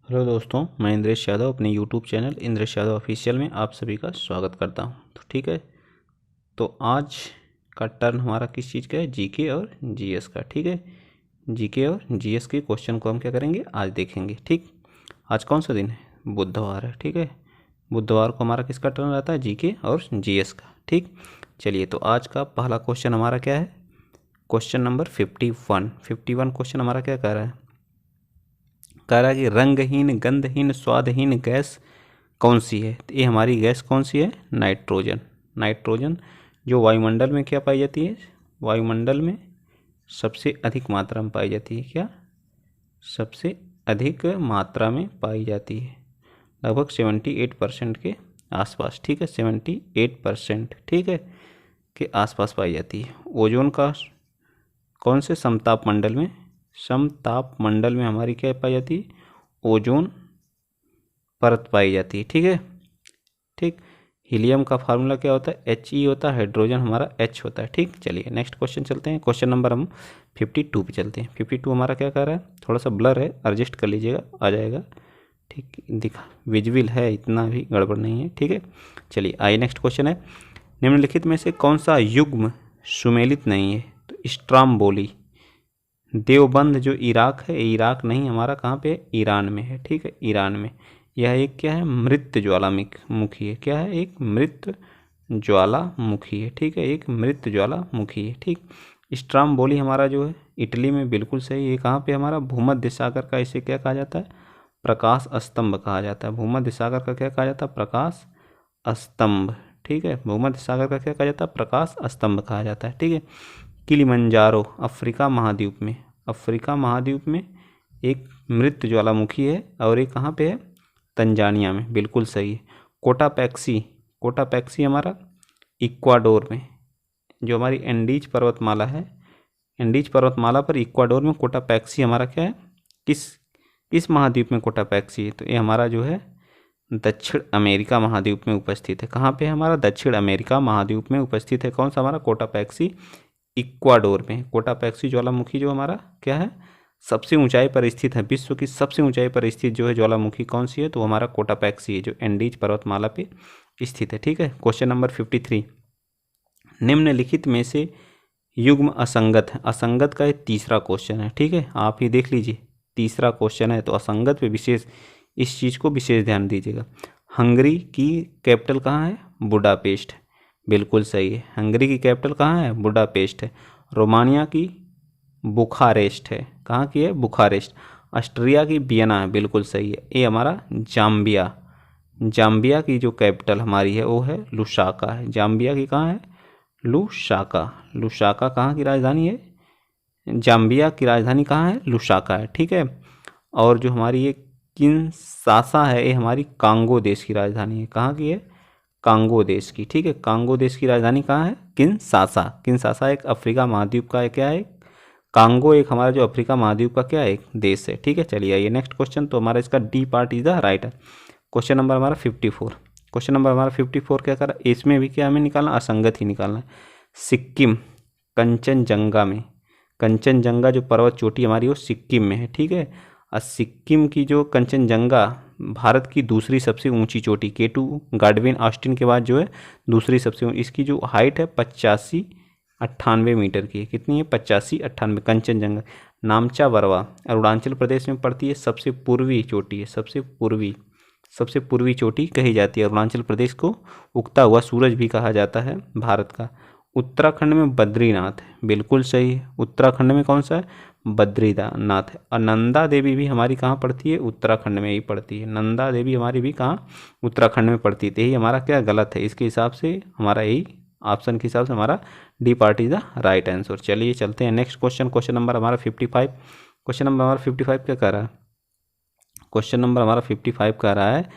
Hello दोस्तों, मैं इंद्रेश यादव अपने YouTube channel Indresh Yadav official में आप सभी का स्वागत करता हूं। तो ठीक है, तो आज का टर्न हमारा किस चीज़ का है? जीके और जीएस का। ठीक है, जीके और जीएस के क्वेश्चन को हम क्या करेंगे, आज देखेंगे। ठीक, आज कौन सा दिन है? बुधवार है। ठीक है, बुधवार को हमारा किसका टर्न रहता है? जीके और जीएस का। ठीक, चलिए, तो आज का पहला क्वेश्चन हमारा क्या है? क्वेश्चन नंबर 51 क्वेश्चन हमारा क्या कह रहा है? कह रहा है कि रंगहीन, गंधहीन, स्वादहीन गैस कौन सी है? तो ये हमारी गैस कौन सी है? नाइट्रोजन। नाइट्रोजन जो वायुमंडल में क्या पाई जाती है? वायुमंडल में सबसे अधिक मात्रा में पाई जाती है। क्या? सबसे अधिक मात्रा में पाई जाती है, लगभग 78% के आसपास। ठीक है, 78%, ठीक है, के आसपास पाई जाती है। ओजोन का कौन से समताप मंडल में? समताप मंडल में हमारी क्या पाई जाती है? ओजोन परत पाई जाती है। ठीक है, ठीक। हीलियम का फार्मूला क्या होता है? He होता है, हाइड्रोजन हमारा H होता है। ठीक, चलिए नेक्स्ट क्वेश्चन चलते हैं। क्वेश्चन नंबर हम 52 पे चलते हैं। 52 हमारा क्या कर रहा है? थोड़ा सा ब्लर है, एडजस्ट कर लीजिएगा, आ जाएगा। ठीक, दिखा विजिबल है, इतना भी गड़बड़ नहीं है। ठीक है, चलिए आइए नेक्स्ट क्वेश्चन है। निम्नलिखित में से कौन सा युग्म सुमेलित नहीं है? तो स्ट्राम्बोली। देवबंद जो इराक है, इराक नहीं, हमारा कहाँ पे है? ईरान में है। ठीक है, ईरान में। यह एक क्या है? मृत ज्वालामुखी है। क्या है? एक मृत ज्वालामुखी है। ठीक है, एक मृत ज्वालामुखी है। ठीक, स्ट्राम्बोली हमारा जो है इटली में, बिल्कुल सही। ये कहाँ पे हमारा? भूमध्य सागर का। इसे क्या कहा जाता है? प्रकाश स्तंभ कहा जाता है। भूमध्य सागर का क्या कहा जाता है? प्रकाश स्तंभ। ठीक है, भूमध्य सागर का क्या कहा जाता है? प्रकाश स्तंभ कहा जाता है। ठीक है, किलिमंजारो अफ्रीका महाद्वीप में, अफ्रीका महाद्वीप में एक मृत ज्वालामुखी है, और ये कहाँ पे है? तंजानिया में, बिल्कुल सही है। कोटापैक्सी, कोटापैक्सी हमारा इक्वाडोर में, जो हमारी एंडीज पर्वतमाला है, एंडीज पर्वतमाला पर इक्वाडोर में कोटापैक्सी हमारा क्या है? किस किस महाद्वीप में कोटापैक्सी है? तो ये हमारा जो है दक्षिण अमेरिका महाद्वीप में उपस्थित है। कहाँ पे है हमारा? दक्षिण अमेरिका महाद्वीप में उपस्थित है। कौन सा? हमारा कोटापैक्सी, इक्वाडोर में। कोटापैक्सी ज्वालामुखी जो हमारा क्या है? सबसे ऊंचाई पर स्थित है। विश्व की सबसे ऊंचाई पर स्थित जो है ज्वालामुखी कौन सी है? तो हमारा कोटापैक्सी है, जो एंडीज पर्वतमाला पे स्थित है। ठीक है, क्वेश्चन नंबर 53। निम्नलिखित में से युग्म असंगत है। असंगत का ये तीसरा क्वेश्चन है। ठीक है, आप ही देख लीजिए, तीसरा क्वेश्चन है, तो असंगत पे विशेष, इस चीज़ को विशेष ध्यान दीजिएगा। हंगरी की कैपिटल कहाँ है? बुडापेस्ट। बिल्कुल सही है, हंगरी की कैपिटल कहाँ है? बुडापेस्ट है। रोमानिया की बुखारेस्ट है। कहाँ की है? बुखारेस्ट। ऑस्ट्रिया की वियना है, बिल्कुल सही है। ये हमारा जाम्बिया, जाम्बिया की जो कैपिटल हमारी है वो है लुसाका है। जाम्बिया की कहाँ है? लुसाका। लुसाका कहाँ की राजधानी है? जाम्बिया की राजधानी कहाँ है? लुसाका है। ठीक है, और जो हमारी ये किनशासा है, ये हमारी कांगो देश की राजधानी है। कहाँ की है? कांगो देश की। ठीक है, कांगो देश की राजधानी कहाँ है? किनशासा। किनशासा एक अफ्रीका महाद्वीप का क्या है? कांगो एक हमारा जो अफ्रीका महाद्वीप का क्या है? एक देश है। ठीक है, चलिए आइए नेक्स्ट क्वेश्चन। तो हमारा इसका D part is the right है। क्वेश्चन नंबर हमारा 54। क्वेश्चन नंबर हमारा 54 क्या कर रहा है? इसमें भी क्या हमें निकालना? असंगत ही निकालना है। सिक्किम, कंचनजंगा में, कंचनजंगा जो पर्वत चोटी हमारी वो सिक्किम में है। ठीक है, और सिक्किम की जो कंचनजंगा भारत की दूसरी सबसे ऊंची चोटी, K2 गाडविन ऑस्टिन के बाद जो है दूसरी सबसे इसकी जो हाइट है 85-98 मीटर की है। कितनी है? 85-98। कंचनजंगा नामचा बरवा अरुणाचल प्रदेश में पड़ती है, सबसे पूर्वी चोटी है, सबसे पूर्वी चोटी कही जाती है। अरुणाचल प्रदेश को उगता हुआ सूरज भी कहा जाता है भारत का। उत्तराखंड में बद्रीनाथ है, बिल्कुल सही है। उत्तराखंड में कौन सा है? बद्रीनाथ है। और नंदा देवी भी हमारी कहाँ पड़ती है? उत्तराखंड में ही पड़ती है। नंदा देवी हमारी भी कहाँ? उत्तराखंड में पड़ती है। तो यही हमारा क्या गलत है? इसके हिसाब से हमारा यही ऑप्शन के हिसाब से हमारा D part is the right answer. चलिए चलते हैं नेक्स्ट क्वेश्चन। क्वेश्चन नंबर हमारा 55। क्वेश्चन नंबर हमारा 55 क्या कह रहा है? क्वेश्चन नंबर हमारा 55 कह रहा है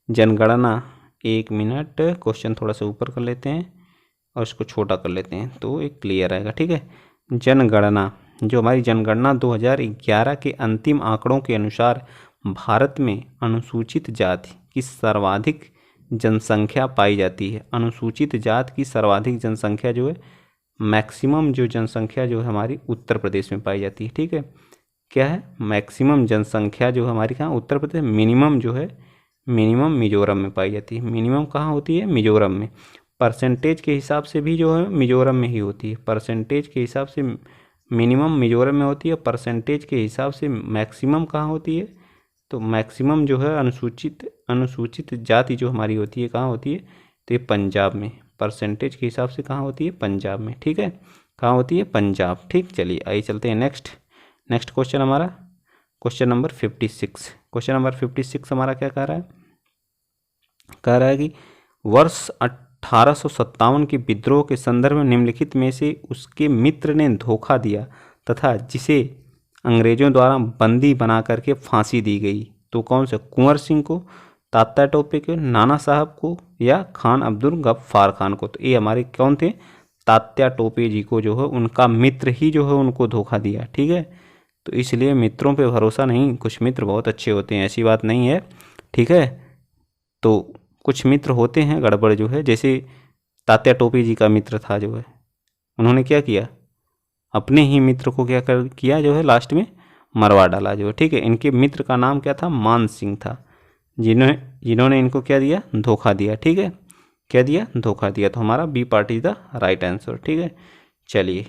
जनगणना। एक मिनट, क्वेश्चन थोड़ा सा ऊपर कर लेते हैं और इसको छोटा कर लेते हैं तो एक क्लियर आएगा। ठीक है, जनगणना, जो हमारी जनगणना 2011 के अंतिम आंकड़ों के अनुसार भारत में अनुसूचित जाति की सर्वाधिक जनसंख्या पाई जाती है। अनुसूचित जाति की सर्वाधिक जनसंख्या जो है, मैक्सिमम जो जनसंख्या जो है हमारी उत्तर प्रदेश में पाई जाती है। ठीक है, क्या है, मैक्सिमम जनसंख्या जो हमारी कहाँ, उत्तर प्रदेश। मिनिमम जो है, मिनिमम मिजोरम में पाई जाती है। मिनिमम कहाँ होती है, मिजोरम में। परसेंटेज के हिसाब से भी जो है मिजोरम में ही होती है। परसेंटेज के हिसाब से मिनिमम मिजोरम में होती है, परसेंटेज के हिसाब से मैक्सिमम कहाँ होती है, तो मैक्सिमम जो है अनुसूचित जाति जो हमारी होती है कहाँ होती है, तो ये पंजाब में। परसेंटेज के हिसाब से कहाँ होती है, पंजाब में। ठीक है, कहाँ होती है, पंजाब। ठीक, चलिए आइए चलते हैं नेक्स्ट क्वेश्चन हमारा, क्वेश्चन नंबर 56। क्वेश्चन नंबर 56 हमारा क्या कह रहा है कि वर्ष 1857 के विद्रोह के संदर्भ में निम्नलिखित में से उसके मित्र ने धोखा दिया तथा जिसे अंग्रेजों द्वारा बंदी बना करके फांसी दी गई, तो कौन से, कुंवर सिंह को, तात्या टोपे को, नाना साहब को, या खान अब्दुल गफ्फार खान को। तो ये हमारे कौन थे, तात्या टोपे जी को जो है उनका मित्र ही जो है उनको धोखा दिया। ठीक है, तो इसलिए मित्रों पे भरोसा नहीं, कुछ मित्र बहुत अच्छे होते हैं, ऐसी बात नहीं है। ठीक है, तो कुछ मित्र होते हैं गड़बड़ जो है, जैसे तात्या टोपे जी का मित्र था जो है, उन्होंने क्या किया, अपने ही मित्र को क्या किया जो है, लास्ट में मरवा डाला जो है। ठीक है, इनके मित्र का नाम क्या था, मान सिंह था, जिन्होंने इनको क्या दिया, धोखा दिया। ठीक है, क्या दिया, धोखा दिया। तो हमारा B part is the right answer. ठीक है, चलिए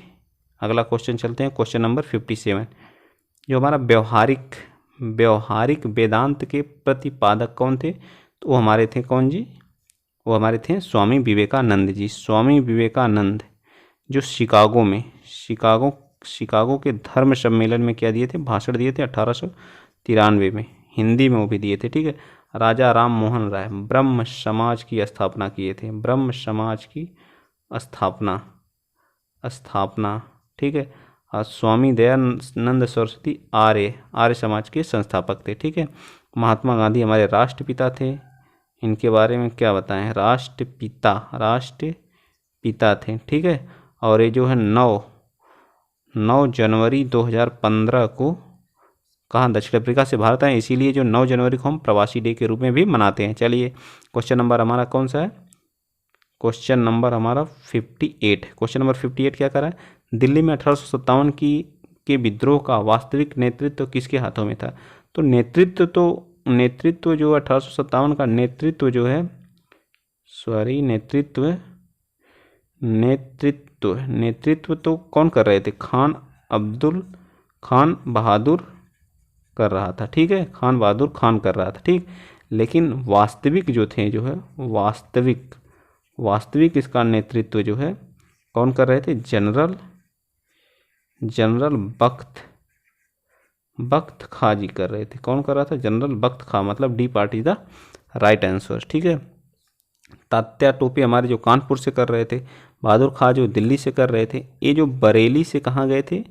अगला क्वेश्चन चलते हैं, क्वेश्चन नंबर 57। जो हमारा व्यवहारिक वेदांत के प्रतिपादक कौन थे, तो वो हमारे थे कौन जी, वो हमारे थे स्वामी विवेकानंद जी। स्वामी विवेकानंद जो शिकागो के धर्म सम्मेलन में क्या दिए थे, भाषण दिए थे 1893 में, हिंदी में वो भी दिए थे। ठीक है, राजा राम मोहन राय ब्रह्म समाज की स्थापना किए थे, ब्रह्म समाज की स्थापना। ठीक है, और स्वामी दयानंद सरस्वती आर्य समाज के संस्थापक थे। ठीक है, महात्मा गांधी हमारे राष्ट्रपिता थे, इनके बारे में क्या बताएं, राष्ट्रपिता थे। ठीक है, और ये जो है 9 जनवरी 2015 को कहाँ, दक्षिण अफ्रीका से भारत आए, इसीलिए जो 9 जनवरी को हम प्रवासी डे के रूप में भी मनाते हैं। चलिए क्वेश्चन नंबर हमारा कौन सा है, क्वेश्चन नंबर हमारा 58। क्वेश्चन नंबर 58 क्या कर रहा है, दिल्ली में 1857 के विद्रोह का वास्तविक नेतृत्व किसके हाथों में था। तो नेतृत्व जो 1857 का नेतृत्व जो है, नेतृत्व तो कौन कर रहे थे, खान बहादुर कर रहा था। ठीक है, खान बहादुर खान कर रहा था। ठीक, लेकिन वास्तविक जो थे जो है, वास्तविक इसका नेतृत्व जो है कौन कर रहे थे, जनरल बख्त खां जी कर रहे थे। कौन कर रहा था, जनरल बख्त खां, मतलब D part is the right answer. ठीक है, तात्या टोपे हमारे जो कानपुर से कर रहे थे, बहादुर खां जो दिल्ली से कर रहे थे, ये जो बरेली से कहाँ गए थे,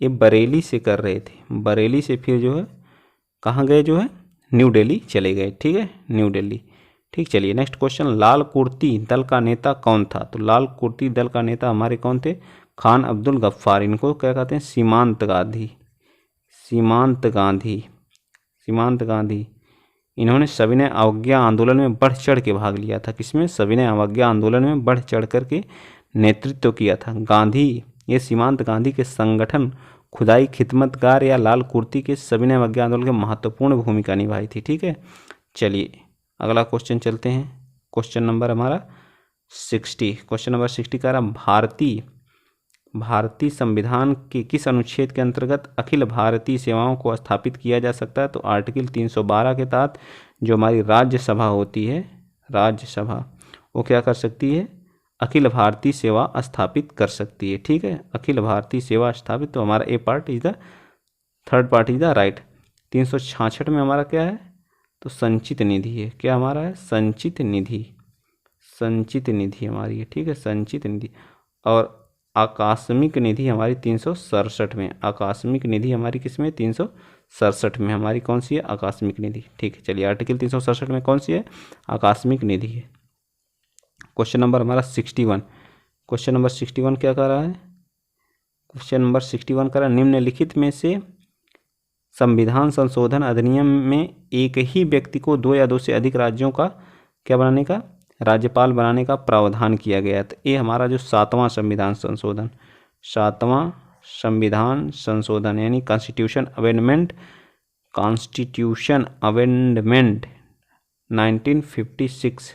ये बरेली से कर रहे थे, बरेली से फिर जो है कहाँ गए जो है, न्यू दिल्ली चले गए। ठीक है, न्यू दिल्ली। ठीक, चलिए नेक्स्ट क्वेश्चन, लाल कुर्ती दल का नेता कौन था। तो लाल कुर्ती दल का नेता हमारे कौन थे, खान अब्दुल गफ्फार, इनको क्या कहते हैं, सीमांत गांधी। इन्होंने सविनय अवज्ञा आंदोलन में बढ़ चढ़ के भाग लिया था। किसमें, सविनय अवज्ञा आंदोलन में बढ़ चढ़ करके नेतृत्व किया था गांधी। ये सीमांत गांधी के संगठन खुदाई खिदमतगार या लाल कुर्ती के सविनय अवज्ञा आंदोलन की महत्वपूर्ण भूमिका निभाई थी। ठीक है, चलिए अगला क्वेश्चन चलते हैं, क्वेश्चन नंबर हमारा 60। क्वेश्चन नंबर 60 का भारतीय संविधान के किस अनुच्छेद के अंतर्गत अखिल भारतीय सेवाओं को स्थापित किया जा सकता है। तो आर्टिकल 312 के तहत जो हमारी राज्यसभा होती है, राज्यसभा वो क्या कर सकती है, अखिल भारतीय सेवा स्थापित कर सकती है। ठीक है, अखिल भारतीय सेवा स्थापित, तो हमारा A part is the third part is the right. 366 में हमारा क्या है, तो संचित निधि है। क्या हमारा है, संचित निधि हमारी है। ठीक है, संचित निधि। और आकस्मिक निधि हमारी 367 में, आकस्मिक निधि हमारी किस में, 367 में हमारी कौन सी है, आकस्मिक निधि। ठीक है, चलिए आर्टिकल 367 में कौन सी है, आकस्मिक निधि है। क्वेश्चन नंबर हमारा 61। क्वेश्चन नंबर 61 क्या कर रहा है, क्वेश्चन नंबर 61 कर रहा है, निम्नलिखित में से संविधान संशोधन अधिनियम में एक ही व्यक्ति को 2 या 2 से अधिक राज्यों का क्या बनाने का, राज्यपाल बनाने का प्रावधान किया गया। तो ये हमारा जो 7वां संविधान संशोधन, 7वां संविधान संशोधन यानी कॉन्स्टिट्यूशन अमेंडमेंट 1956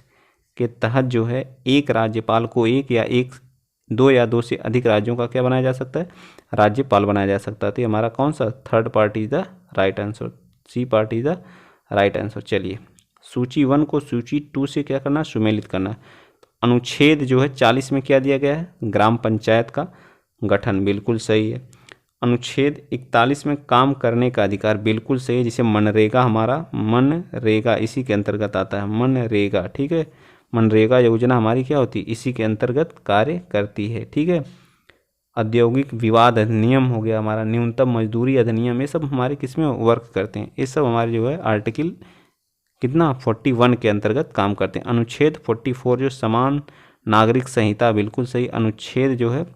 के तहत जो है एक राज्यपाल को दो या दो से अधिक राज्यों का क्या बनाया जा सकता है, राज्यपाल बनाया जा सकता है। तो ये हमारा कौन सा third part is the right answer, C part is the right answer. चलिए सूची 1 को सूची 2 से क्या करना, सुमेलित करना। अनुच्छेद जो है 40 में क्या दिया गया है, ग्राम पंचायत का गठन, बिल्कुल सही है। अनुच्छेद 41 में काम करने का अधिकार, बिल्कुल सही है। जिसे मनरेगा, हमारा मनरेगा इसी के अंतर्गत आता है, मनरेगा, ठीक है। मनरेगा योजना हमारी क्या होती है, इसी के अंतर्गत कार्य करती है, ठीक है। औद्योगिक विवाद अधिनियम हो गया हमारा, न्यूनतम मजदूरी अधिनियम, ये सब हमारे किसमें वर्क करते हैं, ये सब हमारे जो है आर्टिकल कितना 41 के अंतर्गत काम करते हैं। अनुच्छेद 44 जो समान नागरिक संहिता, बिल्कुल सही। अनुच्छेद जो है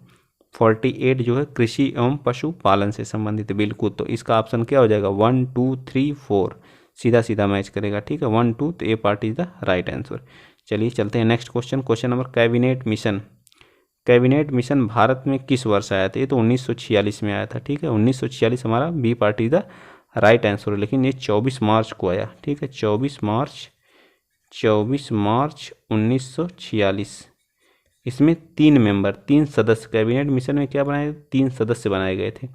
48 जो है कृषि एवं पशुपालन से संबंधित, बिल्कुल। तो इसका ऑप्शन क्या हो जाएगा, 1 2 3 4 सीधा सीधा मैच करेगा, ठीक है। 1 2, तो A part is the right answer. चलिए चलते हैं next question. Question number, Cabinet Mission. Cabinet Mission Bharat में किस वर्ष आया था, ये तो 1946 में आया था, ठीक है। 1946 हमारा B part is the right answer है। लेकिन ये 24 मार्च को आया, ठीक है। 24 मार्च 1946। इसमें 3 सदस्य, कैबिनेट मिशन में क्या बनाए, 3 सदस्य बनाए गए थे।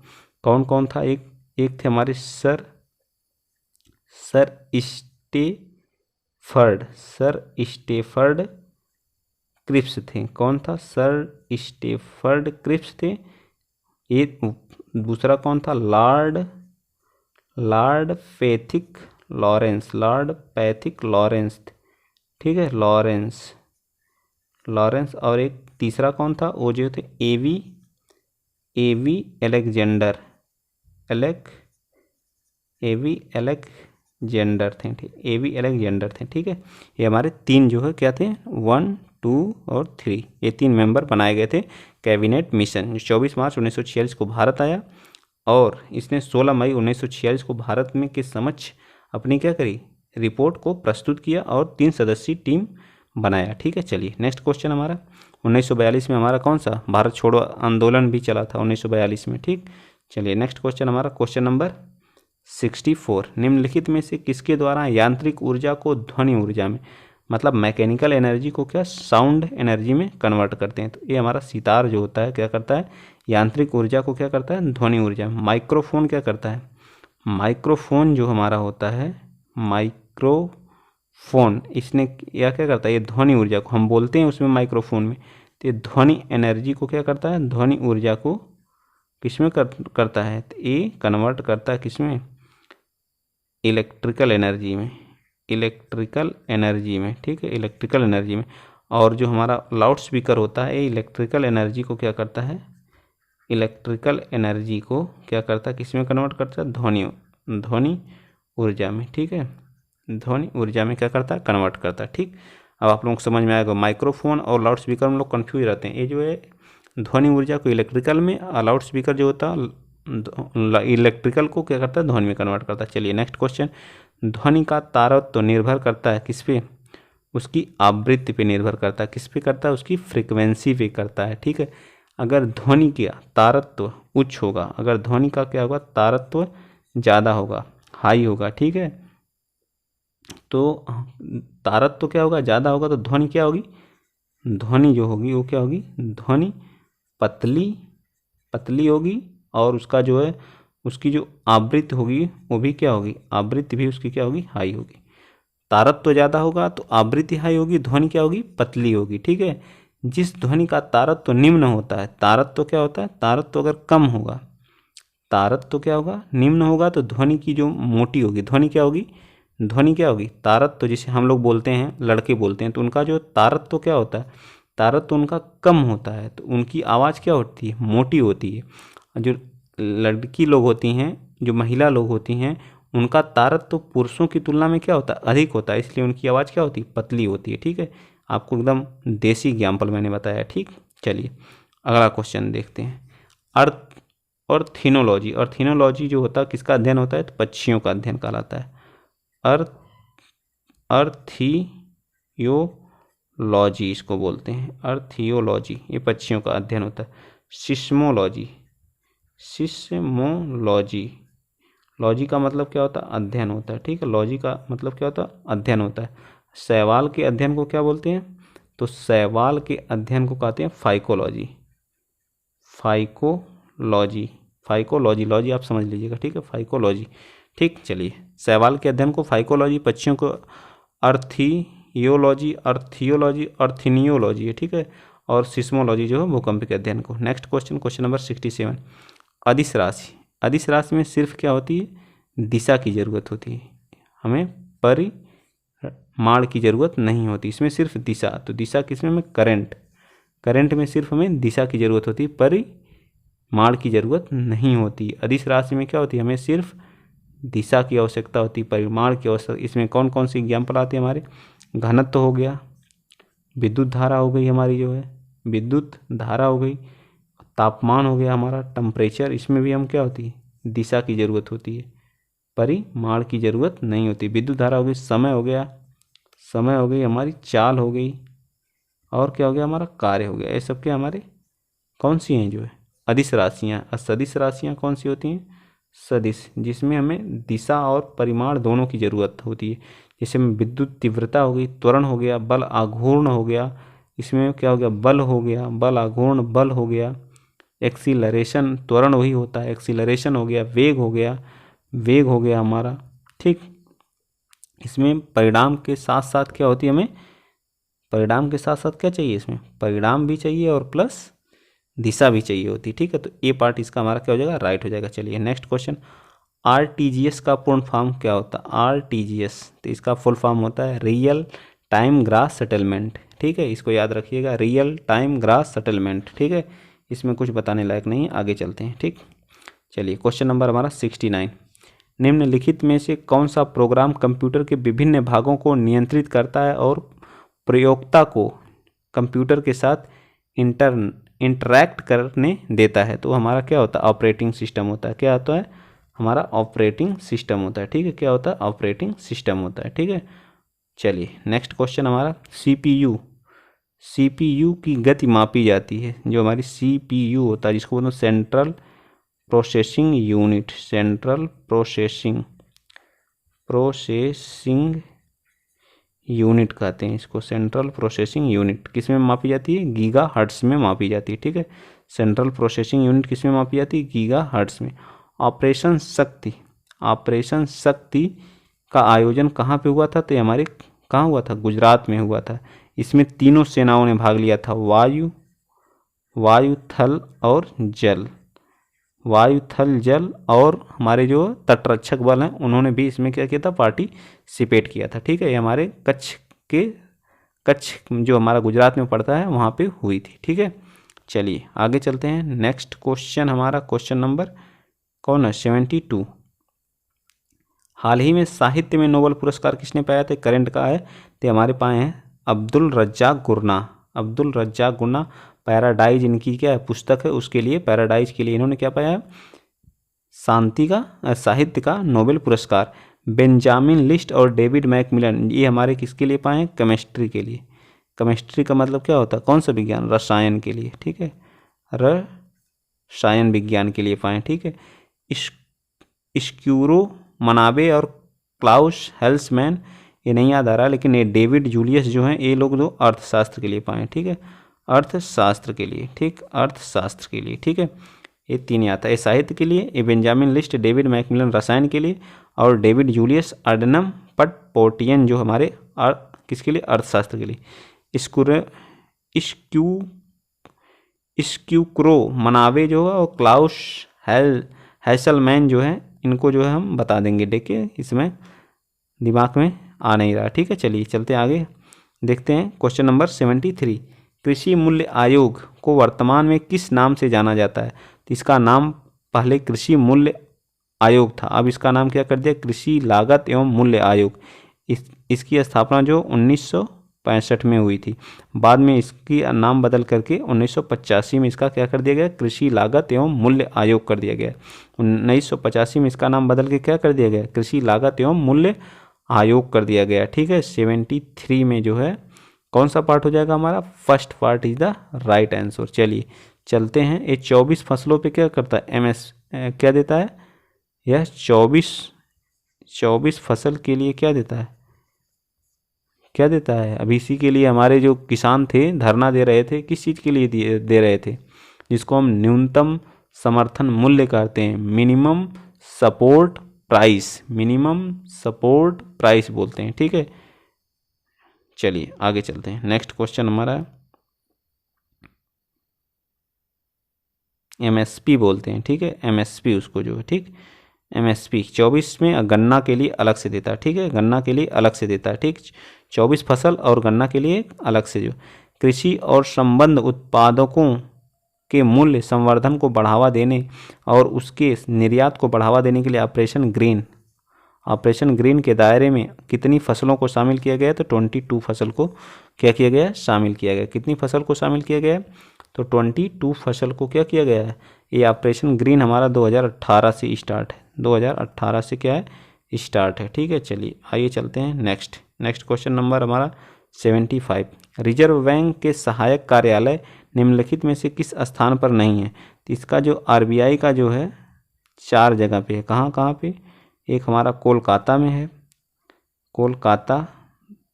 कौन कौन था, एक थे हमारे सर स्टेफर्ड क्रिप्स थे। कौन था, सर स्टेफर्ड क्रिप्स थे। एक दूसरा कौन था, लॉर्ड पैथिक लॉरेंस, ठीक है, लॉरेंस। और एक तीसरा कौन था, वो जो थे एवी एलेक्जेंडर थे, ठीक, एवी एलेक्जेंडर थे, ठीक है। ये हमारे 3 जो है क्या थे, 1 2 और 3, ये 3 मेंबर बनाए गए थे कैबिनेट मिशन। 24 मार्च 1946 को भारत आया और इसने 16 मई 1946 को भारत में के समक्ष अपनी क्या करी, रिपोर्ट को प्रस्तुत किया और 3 सदस्यीय टीम बनाया, ठीक है। चलिए नेक्स्ट क्वेश्चन हमारा, 1942 में हमारा कौन सा, भारत छोड़ो आंदोलन भी चला था 1942 में, ठीक। चलिए नेक्स्ट क्वेश्चन हमारा, क्वेश्चन नंबर 64। निम्नलिखित में से किसके द्वारा यांत्रिक ऊर्जा को ध्वनि ऊर्जा में, मतलब मैकेनिकल एनर्जी को क्या साउंड एनर्जी में कन्वर्ट करते हैं। तो ये हमारा सितार जो होता है क्या करता है, यांत्रिक ऊर्जा को क्या करता है, ध्वनि ऊर्जा में। माइक्रोफोन क्या करता है, माइक्रोफोन जो हमारा होता है, माइक्रोफोन, इसने क्या करता है, ये ध्वनि ऊर्जा को हम बोलते हैं उसमें माइक्रोफोन में, तो ये ध्वनि एनर्जी को क्या करता है, ध्वनि ऊर्जा को किसमें करता है, तो ये कन्वर्ट करता है किसमें, इलेक्ट्रिकल एनर्जी में, ठीक है, इलेक्ट्रिकल एनर्जी में। और जो हमारा लाउड स्पीकर होता है, ये इलेक्ट्रिकल एनर्जी को क्या करता है, इलेक्ट्रिकल एनर्जी को क्या करता है, किसमें कन्वर्ट करता है, ध्वनि ऊर्जा में, ठीक है, ध्वनि ऊर्जा में क्या करता है, कन्वर्ट करता है, ठीक। अब आप लोगों को समझ में आएगा, माइक्रोफोन और लाउड स्पीकर में लोग कन्फ्यूज रहते हैं। ये जो है ध्वनि ऊर्जा को इलेक्ट्रिकल में, और लाउड स्पीकर जो होता है इलेक्ट्रिकल को क्या करता है, ध्वनि में कन्वर्ट करता है। चलिए नेक्स्ट क्वेश्चन, ध्वनि का तारतम्य तो निर्भर करता है किस पे, उसकी आवृत्ति पे निर्भर करता है, किस पे करता है, उसकी फ्रीक्वेंसी पे करता है, ठीक है। अगर ध्वनि का तारतम्य उच्च होगा, अगर ध्वनि का क्या होगा, तारतम्य ज़्यादा होगा, हाई होगा, ठीक है, तो तारतम्य क्या होगा, ज़्यादा होगा, तो ध्वनि क्या होगी, ध्वनि जो होगी वो क्या होगी, ध्वनि पतली होगी। और उसका जो है, उसकी जो आवृत्ति होगी वो भी क्या होगी, आवृत्ति भी उसकी क्या होगी, हाई होगी। तारतम्य तो ज़्यादा होगा तो आवृत्ति हाई होगी, ध्वनि क्या होगी, पतली होगी, ठीक है। जिस ध्वनि का तारतम्य निम्न होता है, तारतम्य क्या होता है, तारतम्य अगर कम होगा, तारतम्य क्या होगा, निम्न होगा, तो ध्वनि की जो मोटी होगी, ध्वनि क्या होगी, तारतम्य जिसे हम लोग बोलते हैं, लड़के बोलते हैं, तो उनका जो तारतम्य क्या होता है, तारतम्य उनका कम होता है, तो उनकी आवाज़ क्या होती है, मोटी होती है। जो लड़की लोग होती हैं, जो महिला लोग होती हैं, उनका तारतम्य तो पुरुषों की तुलना में क्या होता है, अधिक होता है, इसलिए उनकी आवाज़ क्या होती है, पतली होती है, ठीक है। आपको एकदम देसी एग्जाम्पल मैंने बताया, ठीक। चलिए अगला क्वेश्चन देखते हैं, अर्थिनोलॉजी जो होता है किसका अध्ययन होता है, तो पक्षियों का अध्ययन कहलाता है। अर्थियोलॉजी इसको बोलते हैं, अर्थियोलॉजी, ये पक्षियों का अध्ययन होता है। Seismology seismology. लॉजी का मतलब क्या होता है? अध्ययन होता है। ठीक है, लॉजी का मतलब क्या होता है? अध्ययन होता है। शैवाल के अध्ययन को क्या बोलते हैं? तो शैवाल के अध्ययन को कहते हैं फाइकोलॉजी। फाइकोलॉजी, फाइकोलॉजी, लॉजी आप समझ लीजिएगा। ठीक है, फाइकोलॉजी। ठीक, चलिए, शैवाल के अध्ययन को फाइकोलॉजी, पक्षियों को अर्थियोलॉजी, अर्थिनियोलॉजी है। ठीक है, और सिस्मोलॉजी जो है भूकंप के अध्ययन को। Next question, question number 67। अदिश राशि। अदिश राशि में सिर्फ क्या होती है? दिशा की जरूरत होती है, हमें परिमाण की जरूरत नहीं होती। इसमें सिर्फ दिशा, तो दिशा किसमें? में करंट। करंट में सिर्फ हमें दिशा की जरूरत होती है, परिमाण की जरूरत नहीं होती। अदिश राशि में क्या होती है? हमें सिर्फ दिशा की आवश्यकता होती है, परिमाण की आवश्यकता। इसमें कौन कौन सी एग्जाम्पल आती है हमारे? घनत्व हो गया, विद्युत धारा हो गई हमारी जो है, विद्युत धारा हो गई, तापमान हो गया हमारा, टेम्परेचर। इसमें भी हम क्या होती है? दिशा की जरूरत होती है, परिमाण की जरूरत नहीं होती। विद्युत धारा हो गई, समय हो गया, समय हो गई हमारी, चाल हो गई, और क्या हो गया? हमारा कार्य हो गया। ये सब क्या हमारे कौन सी हैं? जो है अदिश राशियाँ। सदिश राशियाँ कौन सी होती हैं? सदिश, जिसमें हमें दिशा और परिमाण दोनों की जरूरत होती है। जैसे में विद्युत तीव्रता हो गई, त्वरण हो गया, बल आघूर्ण हो गया। इसमें क्या हो गया? बल हो गया, बल आघूर्ण बल हो गया। एक्सीलरेशन, त्वरण वही होता है, एक्सीलरेशन हो गया, वेग हो गया, वेग हो गया हमारा। ठीक, इसमें परिणाम के साथ साथ क्या होती है? हमें परिणाम के साथ साथ क्या चाहिए? इसमें परिणाम भी चाहिए और प्लस दिशा भी चाहिए होती। ठीक है, तो ए पार्ट इसका हमारा क्या हो जाएगा? राइट हो जाएगा। चलिए नेक्स्ट क्वेश्चन। आरटीजीएस का पूर्ण फॉर्म क्या होता है? आरटीजीएस, तो इसका फुल फॉर्म होता है रियल टाइम ग्रास सेटलमेंट। ठीक है, इसको याद रखिएगा, रियल टाइम ग्रास सेटलमेंट। ठीक है, इसमें कुछ बताने लायक नहीं है, आगे चलते हैं। ठीक, चलिए क्वेश्चन नंबर हमारा 69। निम्नलिखित में से कौन सा प्रोग्राम कंप्यूटर के विभिन्न भागों को नियंत्रित करता है और प्रयोक्ता को कंप्यूटर के साथ इंटरैक्ट करने देता है? तो हमारा क्या होता है? ऑपरेटिंग सिस्टम होता है। क्या होता है? हमारा ऑपरेटिंग सिस्टम होता है। ठीक है, क्या होता है? ऑपरेटिंग सिस्टम होता है। ठीक है, चलिए नेक्स्ट क्वेश्चन हमारा सीपीयू। सीपीयू की गति मापी जाती है, जो हमारी सीपीयू होता है, जिसको बोलते हैं central processing unit. Central processing unit कहते हैं इसको, सेंट्रल प्रोसेसिंग यूनिट। किस में मापी जाती है? गीगा हर्ट्स में मापी जाती है। ठीक है, सेंट्रल प्रोसेसिंग यूनिट किस में मापी जाती है? गीगा हर्ट्स में। ऑपरेशन शक्ति, ऑपरेशन शक्ति का आयोजन कहाँ पे हुआ था? तो ये हमारे कहाँ हुआ था? गुजरात में हुआ था। इसमें तीनों सेनाओं ने भाग लिया था, वायु थल और जल। वायु थल जल और हमारे जो तटरक्षक बल हैं, उन्होंने भी इसमें क्या किया था? पार्टिसिपेट किया था। ठीक है, ये हमारे कच्छ जो हमारा गुजरात में पड़ता है, वहाँ पे हुई थी। ठीक है, चलिए आगे चलते हैं। नेक्स्ट क्वेश्चन हमारा क्वेश्चन नंबर कौन है? 72। हाल ही में साहित्य में नोबेल पुरस्कार किसने पाया था? करंट का है, तो हमारे पाए हैं अब्दुल रज्जाक गुरना। अब्दुल रज्जाक गुरना, पैराडाइज इनकी क्या है? पुस्तक है, उसके लिए, पैराडाइज के लिए इन्होंने क्या पाया? शांति का, साहित्य का नोबेल पुरस्कार। बेंजामिन लिस्ट और डेविड मैकमिलन, ये हमारे किसके लिए पाए? केमिस्ट्री के लिए। केमिस्ट्री का मतलब क्या होता है? कौन सा विज्ञान? रसायन के लिए। ठीक है, रसायन विज्ञान के लिए पाए। ठीक है, स्क्यूरो मनाबे और क्लाउस हेल्समैन, ये नहीं याद आ रहा, लेकिन ये डेविड जूलियस जो हैं, ये लोग जो अर्थशास्त्र के लिए पाए। ठीक है, अर्थशास्त्र के लिए। ठीक, अर्थशास्त्र के लिए। ठीक है, ये तीन आता है। ये साहित्य के लिए, ये बेंजामिन लिस्ट, डेविड मैकमिलन रसायन के लिए, और डेविड जूलियस अर्डनम पटपोटियन जो हमारे किसके लिए? अर्थशास्त्र के लिए। स्क्यूक्रो मनावे जो है और क्लाउस हैसलमैन जो है, इनको जो है हम बता देंगे। देखिए इसमें दिमाग में आ नहीं रहा। ठीक है, चलिए चलते आगे, देखते हैं क्वेश्चन नंबर 73। कृषि मूल्य आयोग को वर्तमान में किस नाम से जाना जाता है? तो इसका नाम पहले कृषि मूल्य आयोग था, अब इसका नाम क्या कर दिया? कृषि लागत एवं मूल्य आयोग। इसकी स्थापना जो 1965 में हुई थी, बाद में इसकी नाम बदल करके 1985 में इसका क्या कर दिया गया? कृषि लागत एवं मूल्य आयोग कर दिया गया। 1985 में इसका नाम बदल के क्या कर दिया गया? कृषि लागत एवं मूल्य आयोग कर दिया गया। ठीक है, 73 में जो है कौन सा पार्ट हो जाएगा हमारा? First part is the right answer. चलिए चलते हैं। ये 24 फसलों पे क्या करता है? क्या देता है, यह 24 फसल के लिए क्या देता है, क्या देता है। अभी इसी के लिए हमारे जो किसान थे धरना दे रहे थे, किस चीज़ के लिए दे रहे थे, जिसको हम न्यूनतम समर्थन मूल्य कहते हैं, minimum support price, minimum support price बोलते हैं। ठीक है, चलिए आगे चलते हैं। नेक्स्ट क्वेश्चन हमारा एमएसपी बोलते हैं। ठीक है, एमएसपी उसको जो है, ठीक, एमएसपी 24 में गन्ना के लिए अलग से देता है। ठीक है, गन्ना के लिए अलग से देता है। ठीक, 24 फसल और गन्ना के लिए अलग से जो कृषि और संबद्ध उत्पादकों के मूल्य संवर्धन को बढ़ावा देने और उसके निर्यात को बढ़ावा देने के लिए ऑपरेशन ग्रीन के दायरे में कितनी फसलों को शामिल किया गया, तो 22 फसल को क्या किया गया, शामिल किया गया। कितनी फसल को शामिल किया गया, तो 22 फसल को क्या किया गया है। ये ऑपरेशन ग्रीन हमारा 2018 से स्टार्ट है, 2018 से क्या है, स्टार्ट है। ठीक है, चलिए आइए चलते हैं नेक्स्ट क्वेश्चन नंबर हमारा 75। रिजर्व बैंक के सहायक कार्यालय निम्नलिखित में से किस स्थान पर नहीं है। तो इसका जो आरबीआई का जो है 4 जगह पे है। कहाँ पे, एक हमारा कोलकाता में है, कोलकाता,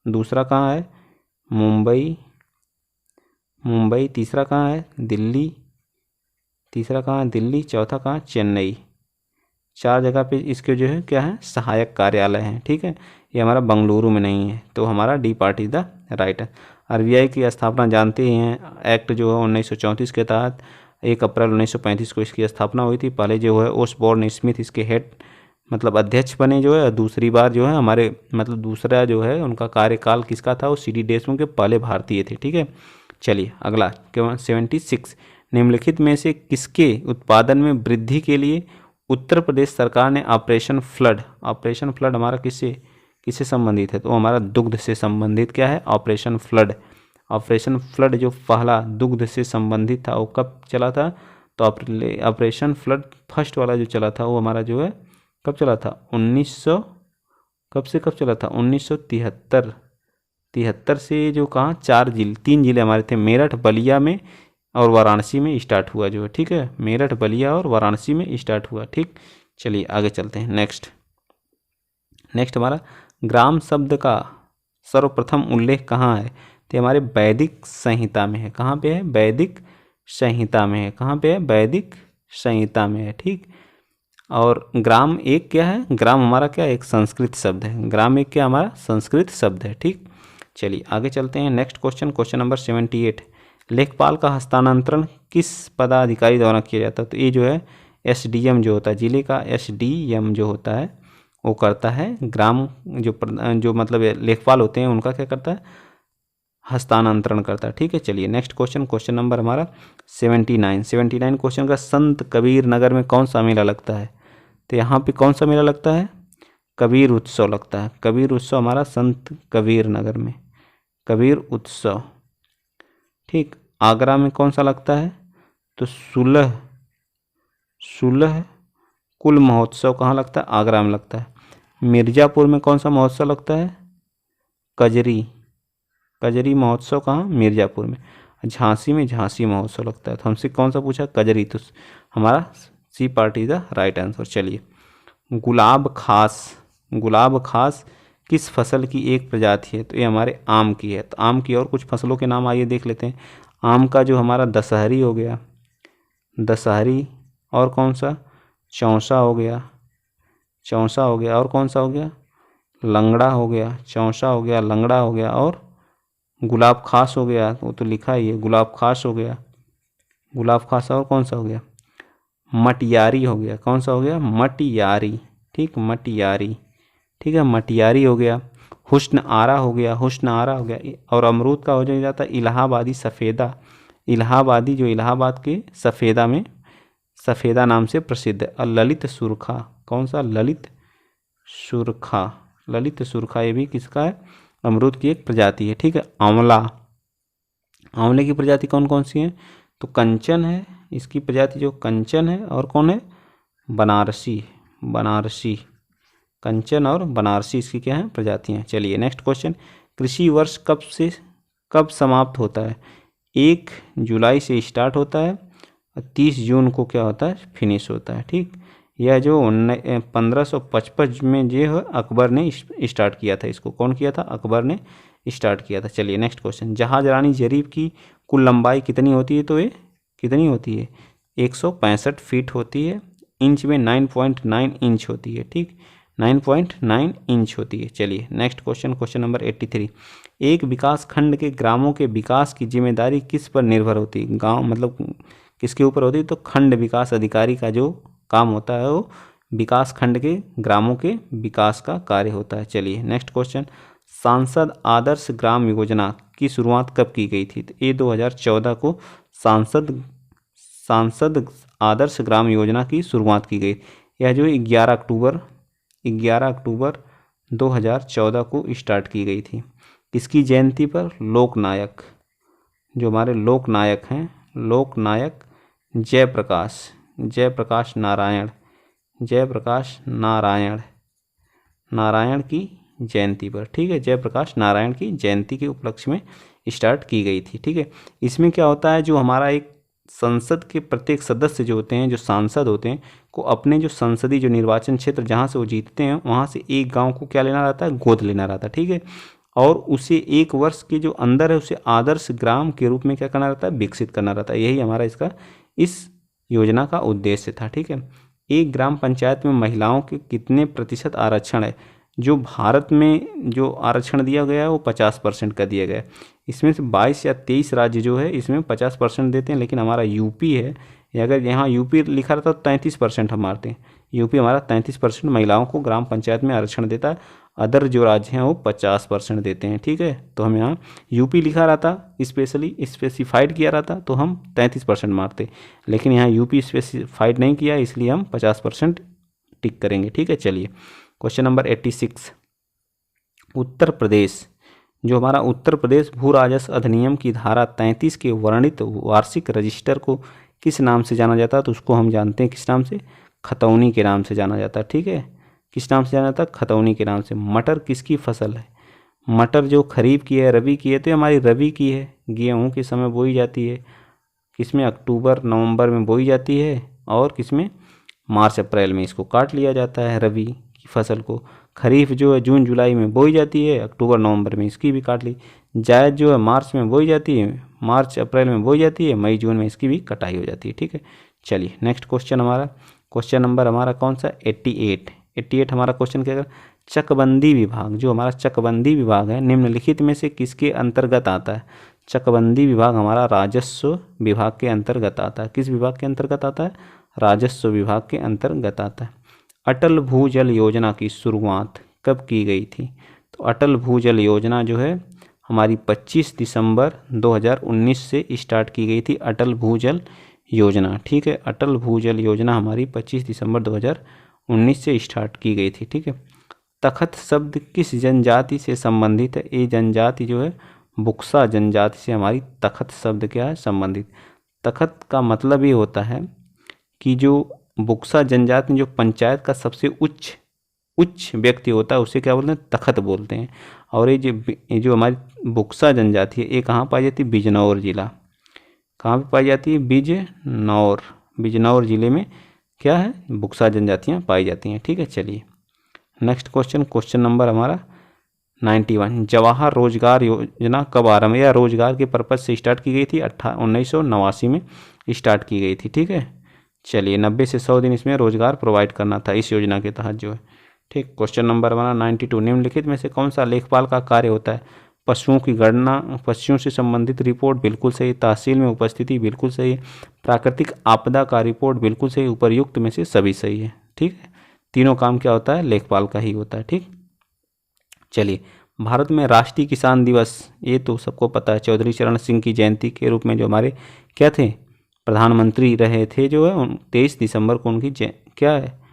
दूसरा कहाँ है, मुंबई, तीसरा कहाँ है, दिल्ली, चौथा कहाँ, चेन्नई। 4 जगह पे इसके जो है क्या है, सहायक कार्यालय हैं। ठीक है, ये हमारा बंगलुरु में नहीं है, तो हमारा D part is the right है। आरबीआई की स्थापना जानते ही हैं, एक्ट जो है 1934 के तहत 1 अप्रैल 1935 को इसकी स्थापना हुई थी। पहले जो है ओसबॉर्न स्मिथ इसके हेड मतलब अध्यक्ष बने जो है, दूसरी बार जो है हमारे मतलब दूसरा जो है उनका कार्यकाल किसका था, वो सीडी देशमुख के पहले भारतीय थे। ठीक है, चलिए अगला 76। निम्नलिखित में से किसके उत्पादन में वृद्धि के लिए उत्तर प्रदेश सरकार ने ऑपरेशन फ्लड हमारा किससे संबंधित है, तो हमारा दुग्ध से संबंधित क्या है, ऑपरेशन फ्लड जो पहला दुग्ध से संबंधित था वो कब चला था, तो ऑपरेशन फ्लड फर्स्ट वाला जो चला था वो हमारा जो है कब चला था, 1973 से जो कहाँ 3 जिले हमारे थे, मेरठ, बलिया में और वाराणसी में स्टार्ट हुआ जो है। ठीक है, मेरठ, बलिया और वाराणसी में स्टार्ट हुआ। ठीक, चलिए आगे चलते हैं। नेक्स्ट हमारा ग्राम शब्द का सर्वप्रथम उल्लेख कहाँ है, तो हमारे वैदिक संहिता में है। कहाँ पे है, वैदिक संहिता में है। कहाँ पे है, वैदिक संहिता में है। ठीक, और ग्राम एक क्या है, ग्राम हमारा क्या एक संस्कृत शब्द है, ग्राम एक क्या हमारा संस्कृत शब्द है। ठीक, चलिए आगे चलते हैं। Next question number 78। लेखपाल का हस्तांतरण किस पदाधिकारी द्वारा किया जाता है, तो ये जो है एसडीएम जो होता है, जिले का एसडीएम जो होता है वो करता है। ग्राम जो मतलब लेखपाल होते हैं उनका क्या करता है, हस्तांतरण करता है। ठीक है, चलिए नेक्स्ट क्वेश्चन नंबर हमारा 79 क्वेश्चन का संत कबीर नगर में कौन सा मेला लगता है, तो यहाँ पे कौन सा मेला लगता है, कबीर उत्सव लगता है। कबीर उत्सव हमारा संत कबीर नगर में, कबीर उत्सव। ठीक, आगरा में कौन सा लगता है, तो सुलह कुल महोत्सव कहाँ लगता है, आगरा में लगता है। मिर्ज़ापुर में कौन सा महोत्सव लगता है, कजरी महोत्सव कहाँ, मिर्ज़ापुर में। झांसी में झांसी महोत्सव लगता है। तो हमसे कौन सा पूछा, कजरी, तो हमारा C part is the right answer. चलिए गुलाब खास किस फसल की एक प्रजाति है, तो ये हमारे आम की है। तो आम की और कुछ फसलों के नाम आइए देख लेते हैं। आम का जो हमारा दशहरी हो गया, और कौन सा, चौसा हो गया, और कौन सा हो गया, लंगड़ा हो गया, चौसा हो गया, लंगड़ा हो गया, और गुलाब खास हो गया, वो तो लिखा ही है, गुलाब खास हो गया, और कौन सा हो गया, मटियारी हो गया। कौन सा हो गया, मटियारी। ठीक, मटियारी। ठीक है, मटियारी हो गया। हुस्न आरा हो गया, और अमरूद का हो जाता है इलाहाबादी सफ़ेदा। इलाहाबादी जो इलाहाबाद के सफ़ेदा में सफ़ेदा नाम से प्रसिद्ध है। और ललित सुरखा, कौन सा, ललित सुरखा, ये भी किसका है, अमरूद की एक प्रजाति है। ठीक है, आंवले की प्रजाति कौन कौन सी है, तो कंचन है, इसकी प्रजाति जो कंचन है, और कौन है, बनारसी। कंचन और बनारसी इसकी क्या है, प्रजातियाँ। चलिए नेक्स्ट क्वेश्चन। कृषि वर्ष कब समाप्त होता है, 1 जुलाई से स्टार्ट होता है और 30 जून को क्या होता है, फिनिश होता है। ठीक, यह जो 1555 में जो है अकबर ने स्टार्ट किया था, इसको कौन किया था, अकबर ने स्टार्ट किया था। चलिए नेक्स्ट क्वेश्चन, जहाज रानी जरीब की कुल लंबाई कितनी होती है, तो ये कितनी होती है, 165 फीट होती है। इंच में 9.9 इंच होती है। ठीक, 9.9 इंच होती है। चलिए नेक्स्ट क्वेश्चन, क्वेश्चन नंबर 83, एक विकास खंड के ग्रामों के विकास की जिम्मेदारी किस पर निर्भर होती है, गांव मतलब किसके ऊपर होती है, तो खंड विकास अधिकारी का जो काम होता है वो विकास खंड के ग्रामों के विकास का कार्य होता है। चलिए नेक्स्ट क्वेश्चन, सांसद आदर्श ग्राम योजना की शुरुआत कब की गई थी, तो ये 2014 को सांसद आदर्श ग्राम योजना की शुरुआत की गई। यह जो 11 अक्टूबर 2014 को स्टार्ट की गई थी। किसकी जयंती पर, लोकनायक, जो हमारे लोकनायक हैं, लोकनायक जयप्रकाश नारायण की जयंती पर। ठीक है, जयप्रकाश नारायण की जयंती के उपलक्ष्य में स्टार्ट की गई थी। ठीक है, इसमें क्या होता है, जो हमारा एक संसद के प्रत्येक सदस्य जो होते हैं, जो सांसद होते हैं, को अपने जो संसदीय जो निर्वाचन क्षेत्र जहाँ से वो जीतते हैं वहाँ से एक गांव को क्या लेना रहता है, गोद लेना रहता है। ठीक है, और उसे 1 वर्ष के जो अंदर है उसे आदर्श ग्राम के रूप में क्या करना रहता है, विकसित करना रहता है। यही हमारा इसका इस योजना का उद्देश्य था। ठीक है, एक ग्राम पंचायत में महिलाओं के कितने प्रतिशत आरक्षण है, जो भारत में जो आरक्षण दिया गया है वो 50% का दिया गया है। इसमें से 22 या 23 राज्य जो है इसमें 50% देते हैं, लेकिन हमारा यूपी है, अगर यहाँ यूपी लिखा रहता तो 33% हम मारते हैं। यूपी हमारा 33% महिलाओं को ग्राम पंचायत में आरक्षण देता है, अदर जो राज्य हैं वो 50% देते हैं। ठीक है, तो हम यहाँ यूपी लिखा रहता, स्पेसिफाइड किया रहता तो हम 33% मारते, लेकिन यहाँ यूपी स्पेसिफाइड नहीं किया इसलिए हम 50% टिक करेंगे। ठीक है, चलिए क्वेश्चन नंबर 86, उत्तर प्रदेश, जो हमारा उत्तर प्रदेश भू राजस्व अधिनियम की धारा 33 के वर्णित वार्षिक रजिस्टर को किस नाम से जाना जाता है, तो उसको हम जानते हैं किस नाम से, खतौनी के नाम से जाना जाता है। ठीक है, किस नाम से जाना जाता है, खतौनी के नाम से। मटर किसकी फसल है, मटर जो खरीफ की है, रबी की है, तो हमारी रबी की है, गेहूँ के समय बोई जाती है, किसमें, अक्टूबर नवंबर में बोई जाती है, और किसमें, मार्च अप्रैल में इसको काट लिया जाता है रबी की फसल को। खरीफ जो है जून जुलाई में बोई जाती है, अक्टूबर नवंबर में इसकी भी काट ली। जायद जो है मार्च में बोई जाती है, मार्च अप्रैल में बोई जाती है, मई जून में इसकी भी कटाई हो जाती है। ठीक है, चलिए नेक्स्ट क्वेश्चन हमारा, क्वेश्चन नंबर हमारा कौन सा, 88 हमारा क्वेश्चन क्या है, चकबंदी विभाग, जो हमारा चकबंदी विभाग है निम्नलिखित में से किसके अंतर्गत आता है। चकबंदी विभाग हमारा राजस्व विभाग के अंतर्गत आता है। किस विभाग के अंतर्गत आता है, राजस्व विभाग के अंतर्गत आता है। अटल भूजल योजना की शुरुआत कब की गई थी, तो अटल भूजल योजना जो है हमारी 25 दिसंबर 2019 से स्टार्ट की गई थी, अटल भूजल योजना। ठीक है, अटल भूजल योजना हमारी 25 दिसंबर 2019 से स्टार्ट की गई थी। ठीक है, तखत शब्द किस जनजाति से संबंधित है, ये जनजाति जो है बुक्सा जनजाति से हमारी तखत शब्द क्या है, संबंधित। तखत का मतलब ये होता है कि जो बुक्सा जनजाति में जो पंचायत का सबसे उच्च व्यक्ति होता है उसे क्या बोलते हैं, तखत बोलते हैं। और ये जो हमारी बुक्सा जनजाति है ये कहाँ पाई जाती है, बिजनौर जिला, कहाँ पे पाई जाती है, बिजनौर जिले में क्या है, बुक्सा जनजातियाँ पाई जाती हैं। ठीक है, चलिए नेक्स्ट क्वेश्चन, क्वेश्चन नंबर हमारा 91, जवाहर रोजगार योजना कब आरंभ, या रोजगार के पर्पज से स्टार्ट की गई थी, 1989 में स्टार्ट की गई थी। ठीक है, चलिए 90 से 100 दिन इसमें रोजगार प्रोवाइड करना था इस योजना के तहत जो है। ठीक, क्वेश्चन नंबर हमारा 92, निम्नलिखित में से कौन सा लेखपाल का कार्य होता है, पशुओं की गणना, पशुओं से संबंधित रिपोर्ट बिल्कुल सही, तहसील में उपस्थिति बिल्कुल सही है, प्राकृतिक आपदा का रिपोर्ट बिल्कुल सही, उपर्युक्त में से सभी सही है। ठीक है, तीनों काम क्या होता है, लेखपाल का ही होता है। ठीक, चलिए भारत में राष्ट्रीय किसान दिवस, ये तो सबको पता है, चौधरी चरण सिंह की जयंती के रूप में जो हमारे क्या थे, प्रधानमंत्री रहे थे जो है 23 दिसंबर को उनकी क्या है,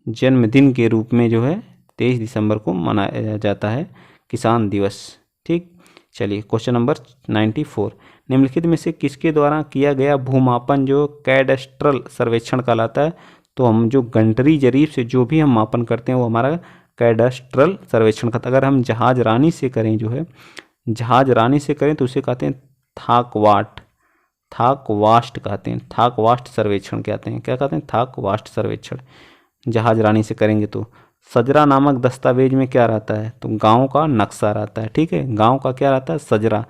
जन्मदिन के रूप में जो है 23 दिसंबर को मनाया जाता है किसान दिवस। ठीक, चलिए क्वेश्चन नंबर 94, निम्नलिखित में से किसके द्वारा किया गया भूमापन जो कैडस्ट्रल सर्वेक्षण कहलाता है, तो हम जो गंटरी जरीब से जो भी हम मापन करते हैं वो हमारा कैडस्ट्रल सर्वेक्षण का। अगर हम जहाज रानी से करें जो है, जहाज रानी से करें तो उसे कहते हैं थाकवाट, थाक वास्ट कहते हैं, थाक वास्ट सर्वेक्षण कहते हैं, क्या कहते हैं, थाक वास्ट सर्वेक्षण, जहाज रानी से करेंगे तो। सजरा नामक दस्तावेज में क्या रहता है, तो गांव का नक्शा रहता है, ठीक है, गांव का क्या रहता है, सजरा।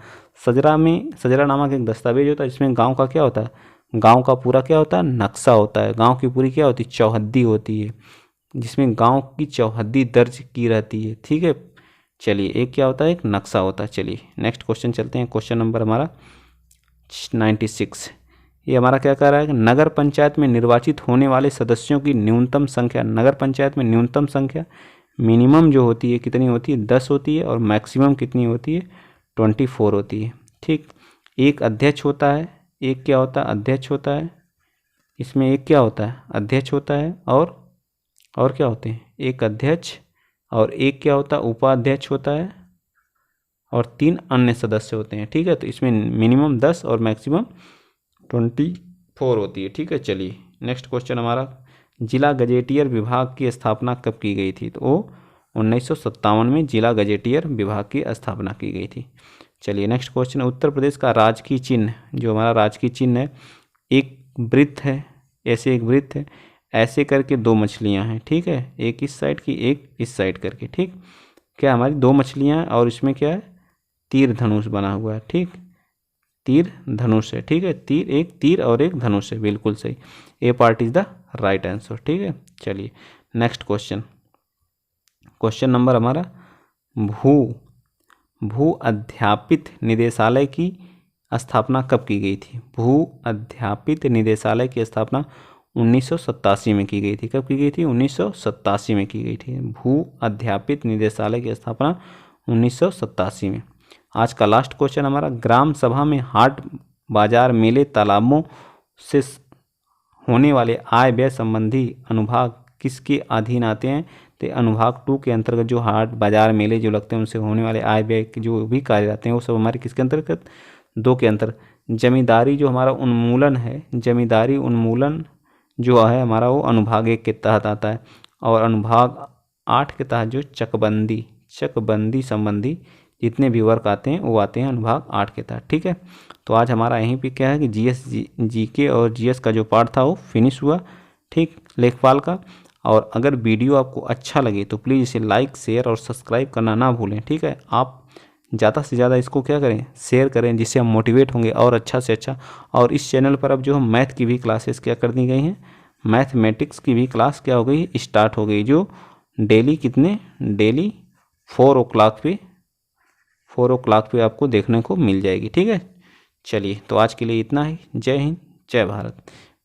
सजरा में, सजरा नामक एक दस्तावेज होता है जिसमें गांव का क्या होता है, गांव का पूरा क्या होता है, नक्शा होता है, गांव की पूरी क्या होती है, चौहद्दी होती है, जिसमें गांव की चौहद्दी दर्ज की रहती है, ठीक है। चलिए, एक क्या होता है, एक नक्शा होता है। चलिए नेक्स्ट क्वेश्चन चलते हैं, क्वेश्चन नंबर हमारा 96। ये हमारा क्या कह रहा है कि नगर पंचायत में निर्वाचित होने वाले सदस्यों की न्यूनतम संख्या, नगर पंचायत में न्यूनतम संख्या मिनिमम जो होती है कितनी होती है, 10 होती है, और मैक्सिमम कितनी होती है, 24 होती है, ठीक। एक अध्यक्ष होता है, एक क्या होता है, अध्यक्ष होता है, इसमें एक क्या होता है, अध्यक्ष होता है, और क्या होते हैं, एक अध्यक्ष, और एक क्या होता है, उपाध्यक्ष होता है, और 3 अन्य सदस्य होते हैं, ठीक है। तो इसमें मिनिमम 10 और मैक्सिमम 24 होती है, ठीक है। चलिए नेक्स्ट क्वेश्चन हमारा, जिला गजेटियर विभाग की स्थापना कब की गई थी, तो वो 1957 में जिला गजेटियर विभाग की स्थापना की गई थी। चलिए नेक्स्ट क्वेश्चन, उत्तर प्रदेश का राजकीय चिन्ह, जो हमारा राजकीय चिन्ह है, एक वृत्त है, ऐसे एक वृत्त है, ऐसे करके 2 मछलियां हैं, ठीक है, एक इस साइड की, एक इस साइड करके, ठीक। क्या हमारी 2 मछलियां, और इसमें क्या है, तीर धनुष बना हुआ है, ठीक, तीर धनुष है, ठीक है, एक तीर और एक धनुष है, बिल्कुल सही, A part is the right answer, ठीक है। चलिए नेक्स्ट क्वेश्चन, क्वेश्चन नंबर हमारा, भू अध्यापित निदेशालय की स्थापना कब की गई थी, भू अध्यापित निदेशालय की स्थापना 1987 में की गई थी, कब की गई थी, 1987 में की गई थी, भू अध्यापित निदेशालय की स्थापना 1987 में। आज का लास्ट क्वेश्चन हमारा, ग्राम सभा में हाट बाजार मेले तालाबों से होने वाले आय व्यय संबंधी अनुभाग किसके अधीन आते हैं, तो अनुभाग 2 के अंतर्गत जो हाट बाजार मेले जो लगते हैं उनसे होने वाले आय व्यय के जो भी कार्य रहते हैं वो सब हमारे किसके अंतर्गत, 2 के अंतर्गत। जमींदारी जो हमारा उन्मूलन है, जमींदारी उन्मूलन जो है हमारा, वो अनुभाग 1 के तहत आता है, और अनुभाग 8 के तहत जो चकबंदी संबंधी जितने भी वर्क आते हैं वो आते हैं अनुभाग 8 के तहत, ठीक है। तो आज हमारा यहीं पे क्या है कि जीके और जीएस का जो पार्ट था वो फिनिश हुआ, ठीक, लेखपाल का। और अगर वीडियो आपको अच्छा लगे तो प्लीज़ इसे लाइक, शेयर और सब्सक्राइब करना ना भूलें, ठीक है। आप ज़्यादा से ज़्यादा इसको क्या करें, शेयर करें, जिससे हम मोटिवेट होंगे और अच्छा से अच्छा। और इस चैनल पर अब जो हम मैथ की भी क्लासेस क्या कर दी गई हैं, मैथमेटिक्स की भी क्लास क्या हो गई, स्टार्ट हो गई, जो डेली 4 o'clock पे आपको देखने को मिल जाएगी, ठीक है। चलिए तो आज के लिए इतना ही, जय हिंद, जय भारत।